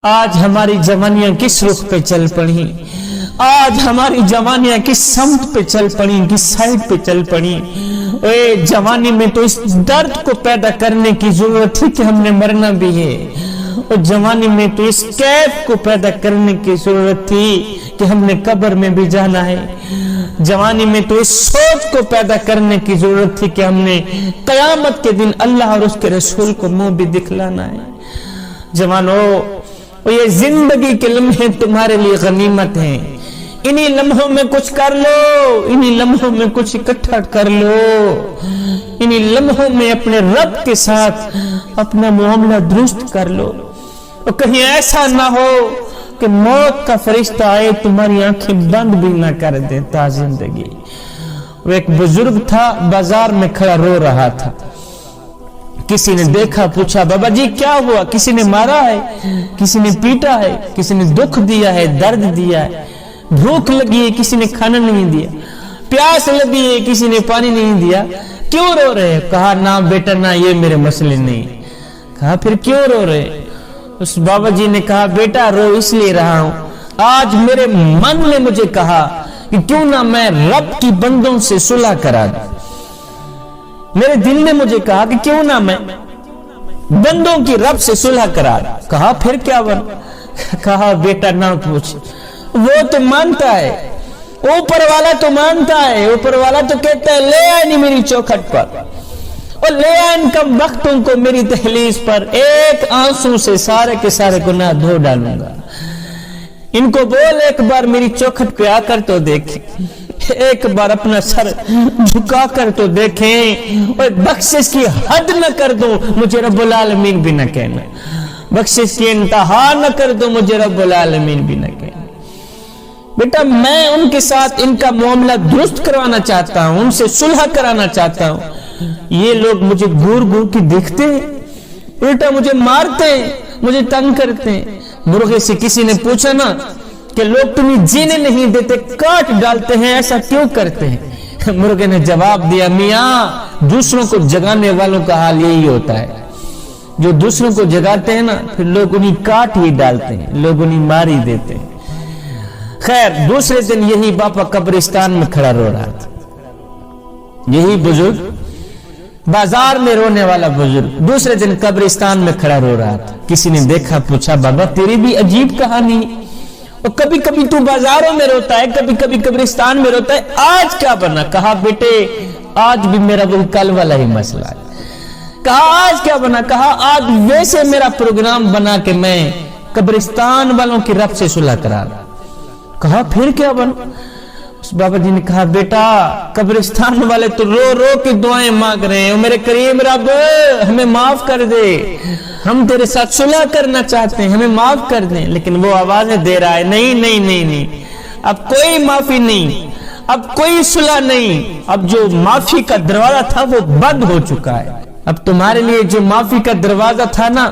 आज हमारी जवानियां किस रुख पे चल पड़ी, आज हमारी जवानियां किस समत पे चल पड़ी, किस साइड पे चल पड़ी। ओए जवानी में तो इस दर्द को पैदा करने की जरूरत थी कि हमने मरना भी है, और जवानी में तो इस कैफ को पैदा करने की जरूरत थी कि हमने कब्र में भी जाना है। जवानी में तो इस सोच को पैदा करने की जरूरत थी कि हमने कयामत के दिन अल्लाह और उसके रसूल को मुंह भी दिखलाना है। जवानों, ये जिंदगी के लम्हे तुम्हारे लिए गनीमत हैं। इन्हीं लम्हों में कुछ कर लो, इन्हीं लम्हों में कुछ इकट्ठा कर लो, इन्हीं लम्हों में अपने रब के साथ अपना मामला दुरुस्त कर लो। और कहीं ऐसा ना हो कि मौत का फरिश्ता आए तुम्हारी आंखें बंद भी ना कर देता जिंदगी। वो एक बुजुर्ग था, बाजार में खड़ा रो रहा था। किसी ने देखा, पूछा, बाबा जी क्या हुआ? किसी ने मारा है, किसी ने पीटा है, किसी ने दुख दिया है, दर्द दिया है, भूख लगी है, किसी ने खाना नहीं दिया, प्यास लगी है, किसी ने पानी नहीं दिया, क्यों रो रहे? कहा, ना बेटा ना, ये मेरे मसले नहीं। कहा, फिर क्यों रो रहे? उस बाबा जी ने कहा, बेटा रो इसलिए रहा हूं, आज मेरे मन ने मुझे कहा कि क्यों ना मैं रब की बंदों से सुलह करा दूं। मेरे दिल ने मुझे कहा कि क्यों ना मैं बंदों की रब से सुलह करा दूं। कहा, फिर क्या बन? कहा, बेटा ना पूछ, वो तो मानता है, ऊपर वाला तो मानता है, ऊपर वाला तो कहता है ले आए नहीं मेरी चौखट पर, और ले आए कम वक्तों को मेरी दहलीज पर, एक आंसू से सारे के सारे गुनाह धो डालूंगा। इनको बोल एक बार मेरी चौखट पे आकर तो देखें, एक बार अपना सर झुका कर तो देखें, और बख्शिश की हद न कर दो मुझे रब्बुल आलमीन भी न कहना, बख्शिश की इंतहा न कर दो मुझे रब्बुल आलमीन भी न कहना। बेटा मैं उनके साथ इनका मामला दुरुस्त करवाना चाहता हूं, उनसे सुलह कराना चाहता हूं। ये लोग मुझे घूर घूर के देखते हैं, उल्टा मुझे मारते हैं, मुझे तंग करते हैं। मुर्गे से किसी ने पूछा ना कि लोग तुम्हें जीने नहीं देते, काट डालते हैं, ऐसा क्यों करते हैं? मुर्गे ने जवाब दिया, मियां दूसरों को जगाने वालों का हाल यही होता है, जो दूसरों को जगाते हैं ना फिर लोग उन्हें काट ही डालते हैं, लोग उन्हें मार ही देते हैं। खैर दूसरे दिन यही बापा कब्रिस्तान में खड़ा रो रहा था, यही बुजुर्ग बाजार में रोने वाला बुजुर्ग दूसरे दिन कब्रिस्तान में खड़ा रो रहा था। किसी ने देखा, पूछा, बाबा तेरी भी अजीब कहानी, और कभी कभी तू बाजारों में रोता है, कभी कभी कब्रिस्तान में रोता है, आज क्या बना? कहा, बेटे आज भी मेरा वही कल वाला ही मसला है। कहा, आज क्या बना? कहा, आज वैसे मेरा प्रोग्राम बना के मैं कब्रिस्तान वालों की रब से सुलह करा रहा। कहा, फिर क्या बना? उस बाबा जी ने कहा, बेटा कब्रिस्तान वाले तो रो रो के दुआएं मांग रहे हैं, मेरे करीम रब हमें माफ कर दे, हम तेरे साथ सुलह करना चाहते हैं, हमें माफ कर दे। लेकिन वो आवाजें दे रहा है, नहीं नहीं नहीं नहीं, अब कोई माफी नहीं, अब कोई सुलह नहीं, अब जो माफी का दरवाजा था वो बंद हो चुका है, अब तुम्हारे लिए जो माफी का दरवाजा था ना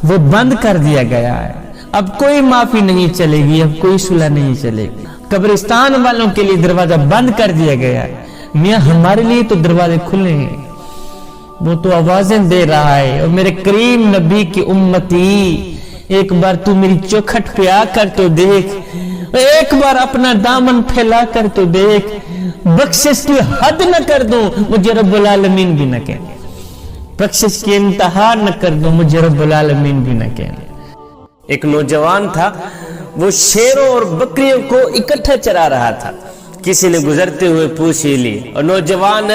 वो बंद कर दिया गया है, अब कोई माफी नहीं चलेगी, अब कोई सुलह नहीं चलेगी, कब्रिस्तान वालों के लिए दरवाजा बंद कर दिया गया है। मियां हमारे लिए तो दरवाजे खुले हैं, वो तो आवाजें दे रहा है, और मेरे करीम नबी की उम्मती एक बार तू मेरी चौखट पे आकर तो देख, एक बार अपना दामन फैला कर तो देख, बख्शिश की हद न कर दूं मुझे रब्बुल आलमीन भी न कहने, बख्शिश की इंतहा न कर दूं मुझे रब्बुल आलमीन भी न कहने। एक नौजवान था, वो शेरों और बकरियों को इकट्ठा चरा रहा था। किसी ने गुजरते हुए पूछ ही ली, और नौजवान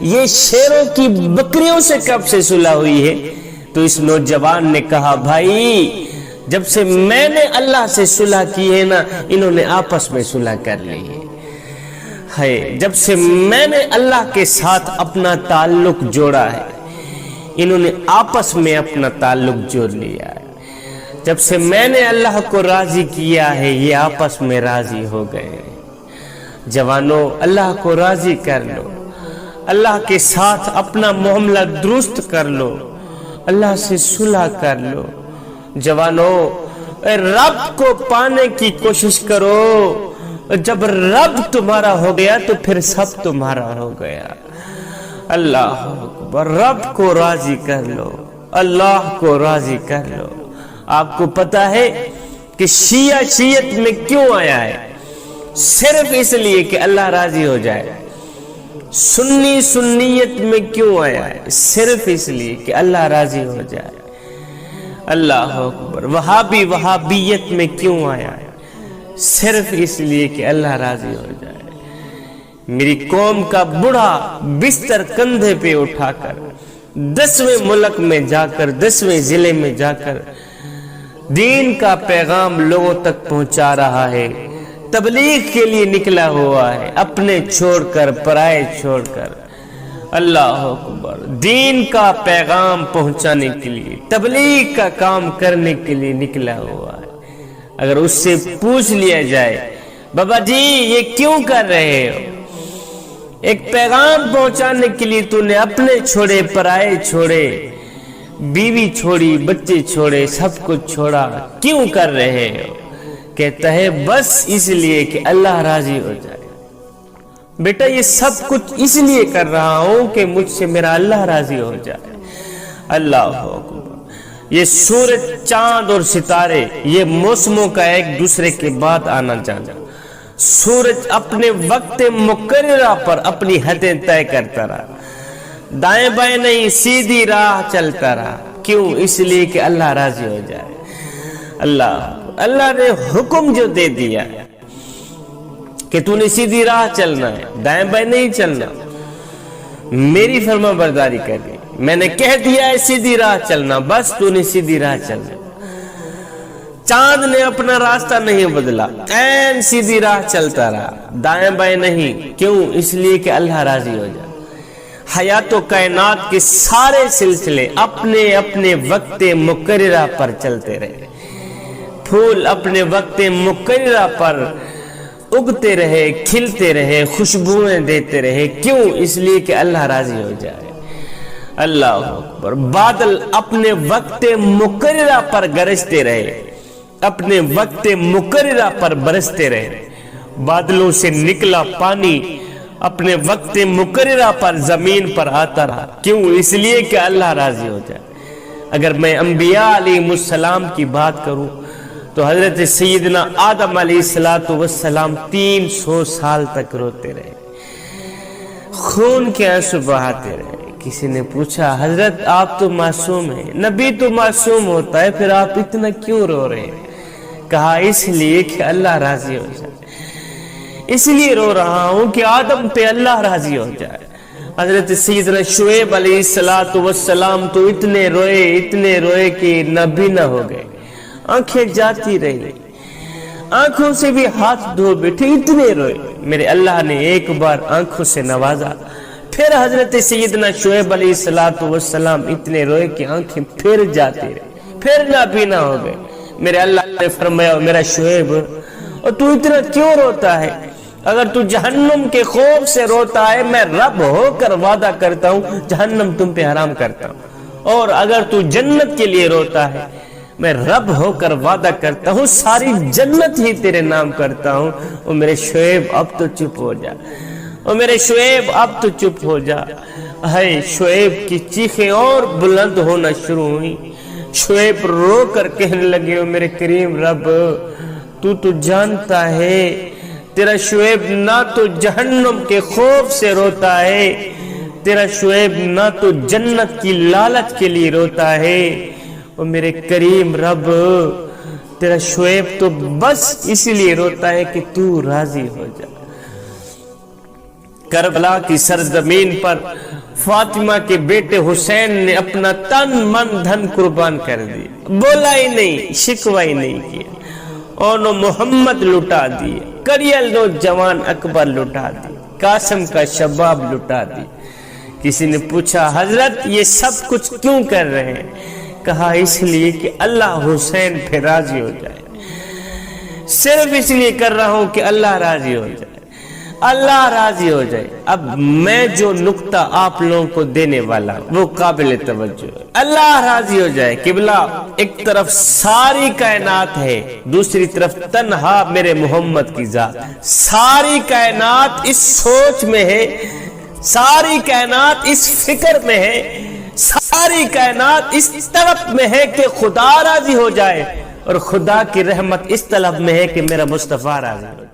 ये शेरों की बकरियों से कब से सुलह हुई है? तो इस नौजवान ने कहा, भाई जब से मैंने अल्लाह से सुलह की है ना, इन्होंने आपस में सुलह कर ली है, जब से मैंने अल्लाह के साथ अपना ताल्लुक जोड़ा है, इन्होंने आपस में अपना ताल्लुक जोड़ लिया है, जब से मैंने अल्लाह को राजी किया है ये आपस में राजी हो गए। जवानों अल्लाह को राजी कर लो, अल्लाह के साथ अपना मामला दुरुस्त कर लो, अल्लाह से सुलह कर लो। जवानों रब को पाने की कोशिश करो, जब रब तुम्हारा हो गया तो फिर सब तुम्हारा हो गया। अल्लाह अकबर, रब को राजी कर लो, अल्लाह को राजी कर लो, آپ کو پتا ہے کہ شیعہ شیعت میں کیوں آیا ہے؟ صرف اس لیے کہ اللہ راضی ہو جائے۔ سنی سنیت میں کیوں آیا ہے؟ صرف اس لیے کہ اللہ راضی ہو جائے۔ اللہ اکبر۔ وہابی وہابیت میں کیوں آیا ہے؟ صرف اس لیے کہ اللہ راضی ہو جائے۔ میری قوم کا بڑھا بستر کندھے پہ اٹھا کر 10ویں ملک میں جا کر 10ویں ضلع میں جا کر دین کا پیغام لوگوں تک پہنچا رہا ہے، تبلیغ کے لیے نکلا ہوا ہے، اپنے چھوڑ کر پرائے چھوڑ کر۔ اللہ اکبر۔ دین کا پیغام پہنچانے کے لیے، تبلیغ کا کام کرنے کے لیے نکلا ہوا ہے۔ اگر اس سے پوچھ لیا جائے بابا جی یہ کیوں کر رہے ہو؟ ایک پیغام پہنچانے کے لیے تو نے اپنے چھوڑے پرائے چھوڑے، بیوی چھوڑی، بچے چھوڑے، سب کچھ چھوڑا، کیوں کر رہے ہو؟ کہتا ہے بس اس لیے کہ اللہ راضی ہو جائے۔ بیٹا یہ سب کچھ اس لیے کر رہا ہوں کہ مجھ سے میرا اللہ راضی ہو جائے۔ اللہ اکبر۔ یہ سورج، چاند اور ستارے یہ موسموں کا ایک دوسرے کے بعد آنا جانا۔ سورج اپنے وقت مقررہ پر اپنی حدیں طے کرتا رہا، دائیں بائیں نہیں سیدھی راہ چلتا رہا۔ کیوں؟ اس لیے کہ اللہ راضی ہو جائے۔ اللہ نے حکم جو دے دیا کہ تو نے سیدھی راہ چلنا ہے، دائیں بائیں نہیں چلنا، میری فرما برداری کرنی، میں نے کہہ دیا ہے سیدھی راہ چلنا، بس تو نے سیدھی راہ چلنا۔ چاند نے اپنا راستہ نہیں بدلا، عین سیدھی راہ چلتا رہا، دائیں بائیں نہیں۔ کیوں؟ اس لیے کہ اللہ راضی ہو جائے۔ حیات و کائنات کے سارے سلسلے اپنے اپنے وقت مقررہ پر چلتے رہے، پھول اپنے وقت مقررہ پر اگتے رہے، کھلتے رہے، خوشبوئیں دیتے رہے۔ کیوں؟ اس لیے کہ اللہ راضی ہو جائے۔ اللہ اکبر۔ بادل اپنے وقت مقررہ پر گرجتے رہے، اپنے وقت مقررہ پر برستے رہے۔ بادلوں سے نکلا پانی اپنے وقت مقررہ پر زمین پر آتا رہا۔ کیوں؟ اس لیے کہ اللہ راضی ہو جائے۔ اگر میں انبیاء علیہ السلام کی بات کروں تو حضرت سیدنا آدم علیہ السلام 300 سال تک روتے رہے، خون کے آنسو بہاتے رہے۔ کسی نے پوچھا حضرت آپ تو معصوم ہیں، نبی تو معصوم ہوتا ہے، پھر آپ اتنا کیوں رو رہے ہیں؟ کہا اس لیے کہ اللہ راضی ہو جائے، اس لیے رو رہا ہوں کہ آدم پہ اللہ راضی ہو جائے۔ حضرت سیدنا شعیب علیہ السلام تو اتنے روئے کہ نبی نہ ہو گئے، آنکھیں جاتی رہی، آنکھوں سے بھی ہاتھ دھو بیٹھے، اتنے روئے۔ میرے اللہ نے ایک بار آنکھوں سے نوازا، پھر حضرت سیدنا شعیب علیہ السلام اتنے روئے کہ آنکھیں پھر جاتی رہی، پھر نبی نہ ہو گئے۔ میرے اللہ نے فرمایا میرا شعیب اور تو اتنا کیوں روتا ہے؟ اگر تو جہنم کے خوف سے روتا ہے، میں رب ہو کر وعدہ کرتا ہوں جہنم تم پہ حرام کرتا ہوں، اور اگر تو جنت کے لیے روتا ہے، میں رب ہو کر وعدہ کرتا ہوں ساری جنت ہی تیرے نام کرتا ہوں۔ اور میرے شعیب اب تو چپ ہو جا، اور میرے شعیب اب تو چپ ہو جا۔ ہے شعیب کی چیخیں اور بلند ہونا شروع ہوئی۔ شعیب رو کر کہنے لگے او میرے کریم رب تو جانتا ہے تیرا شعیب نہ تو جہنم کے خوف سے روتا ہے، تیرا شعیب نہ تو جنت کی لالچ کے لیے روتا ہے، اور میرے کریم رب تیرا شعیب تو بس اس لیے روتا ہے کہ تو راضی ہو جا۔ کربلا کی سرزمین پر فاطمہ کے بیٹے حسین نے اپنا تن من دھن قربان کر دیا، بولا ہی نہیں، شکوہ ہی نہیں کیا، اور محمد لٹا دیے، کریل جوان اکبر لٹا دی، قاسم کا شباب لٹا دی۔ کسی نے پوچھا حضرت یہ سب کچھ کیوں کر رہے ہیں؟ کہا اس لیے کہ اللہ حسین پہ راضی ہو جائے، صرف اس لیے کر رہا ہوں کہ اللہ راضی ہو جائے، اللہ راضی ہو جائے۔ اب میں جو نقطہ آپ لوگوں کو دینے والا وہ قابل توجہ ہے، اللہ راضی ہو جائے۔ قبلہ ایک طرف ساری کائنات ہے، دوسری طرف تنہا میرے محمد کی ذات۔ ساری کائنات اس سوچ میں ہے، ساری کائنات اس فکر میں ہے، ساری کائنات اس طلب میں ہے کہ خدا راضی ہو جائے، اور خدا کی رحمت اس طلب میں ہے کہ میرا مصطفیٰ راضی ہو جائے۔